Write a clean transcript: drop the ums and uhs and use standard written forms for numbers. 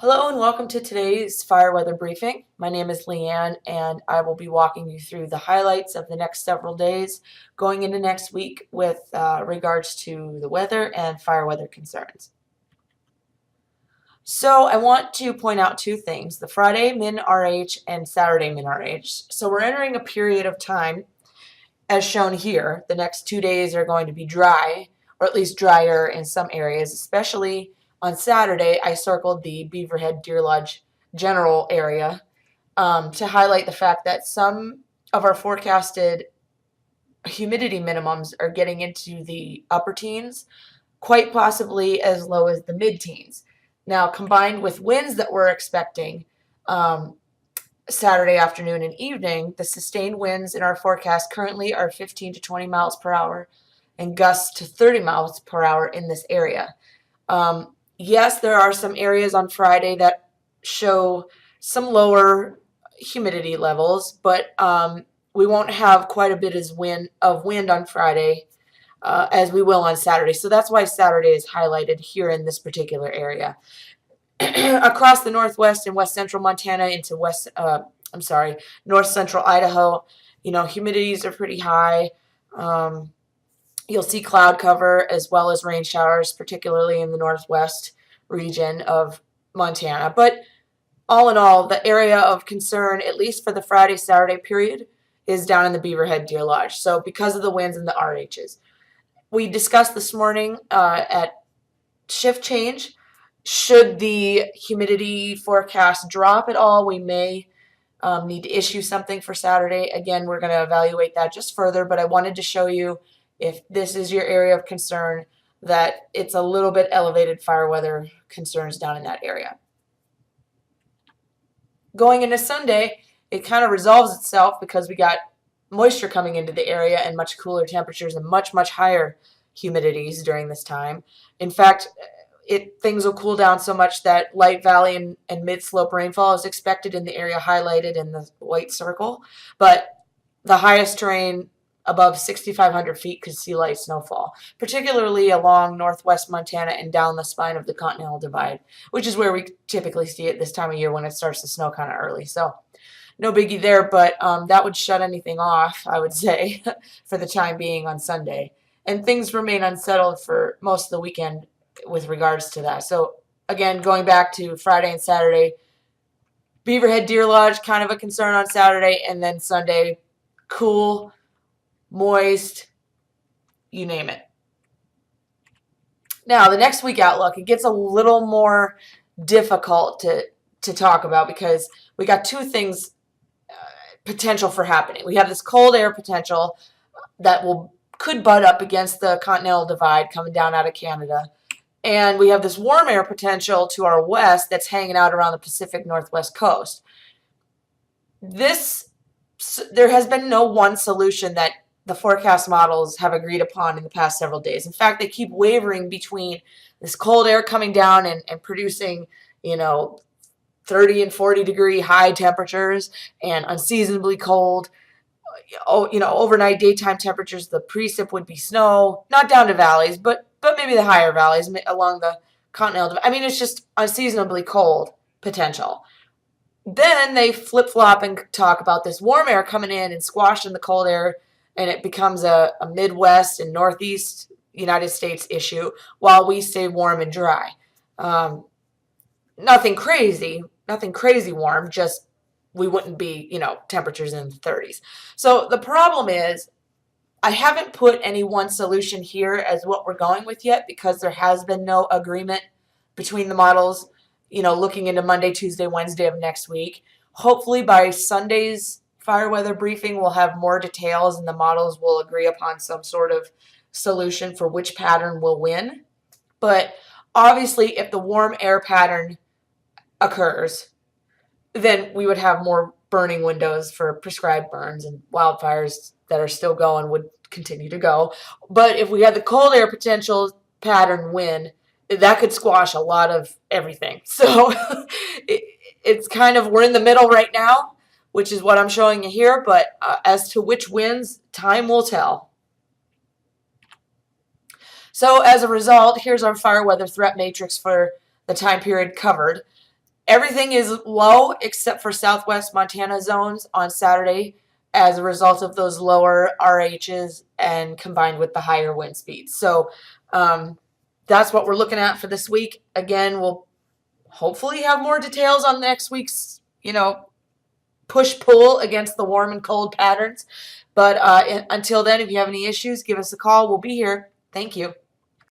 Hello and welcome to today's fire weather briefing. My name is Leanne and I will be walking you through the highlights of the next several days going into next week with regards to the weather and fire weather concerns. So I want to point out two things, the Friday min RH and Saturday min RH. So we're entering a period of time as shown here. The next 2 days are going to be dry, or at least drier in some areas, especially on Saturday. I circled the Beaverhead Deer Lodge general area to highlight the fact that some of our forecasted humidity minimums are getting into the upper teens, quite possibly as low as the mid-teens. Now, combined with winds that we're expecting Saturday afternoon and evening, the sustained winds in our forecast currently are 15 to 20 miles per hour and gusts to 30 miles per hour in this area. Yes, there are some areas on Friday that show some lower humidity levels, but we won't have quite a bit of wind on Friday as we will on Saturday. So that's why Saturday is highlighted here in this particular area. Across the northwest and west central Montana into north central Idaho, humidities are pretty high. You'll see cloud cover as well as rain showers, particularly in the northwest region of Montana. But all in all, the area of concern, at least for the Friday-Saturday period, is down in the Beaverhead Deer Lodge. So because of the winds and the RHs. We discussed this morning at shift change, should the humidity forecast drop at all, we may need to issue something for Saturday. Again, we're going to evaluate that just further, but I wanted to show you, if this is your area of concern, that it's a little bit elevated fire weather concerns down in that area. Going into Sunday, it kind of resolves itself because we got moisture coming into the area and much cooler temperatures and much higher humidities during this time. In fact, things will cool down so much that light valley and mid-slope rainfall is expected in the area highlighted in the white circle, but the highest terrain above 6,500 feet could see light snowfall, particularly along northwest Montana and down the spine of the Continental Divide, which is where we typically see it this time of year when it starts to snow kind of early. So no biggie there, but that would shut anything off, I would say, for the time being on Sunday. And things remain unsettled for most of the weekend with regards to that. So again, going back to Friday and Saturday, Beaverhead Deer Lodge, kind of a concern on Saturday, and then Sunday, cool, moist, you name it. Now, the next week outlook, it gets a little more difficult to talk about because we got two things potential for happening. We have this cold air potential that could butt up against the Continental Divide coming down out of Canada. And we have this warm air potential to our west that's hanging out around the Pacific Northwest coast. There has been no one solution that the forecast models have agreed upon in the past several days. In fact, they keep wavering between this cold air coming down and producing, 30 and 40 degree high temperatures and unseasonably cold. Overnight daytime temperatures, the precip would be snow, not down to valleys, but maybe the higher valleys along the Continental Divide. I mean, it's just unseasonably cold potential. Then they flip-flop and talk about this warm air coming in and squashing the cold air, and it becomes a Midwest and Northeast United States issue while we stay warm and dry. Nothing crazy warm, just we wouldn't be, temperatures in the 30s. So the problem is I haven't put any one solution here as what we're going with yet because there has been no agreement between the models, looking into Monday, Tuesday, Wednesday of next week. Hopefully by Sunday's fire weather briefing, we'll have more details and the models will agree upon some sort of solution for which pattern will win. But obviously, if the warm air pattern occurs, then we would have more burning windows for prescribed burns, and wildfires that are still going would continue to go. But if we had the cold air potential pattern win, that could squash a lot of everything. So it's kind of, we're in the middle right now, which is what I'm showing you here. But as to which wins, time will tell. So as a result, here's our fire weather threat matrix for the time period covered. Everything is low except for southwest Montana zones on Saturday as a result of those lower RHs and combined with the higher wind speeds. So that's what we're looking at for this week. Again, we'll hopefully have more details on next week's, push-pull against the warm and cold patterns. But until then, if you have any issues, give us a call. We'll be here. Thank you.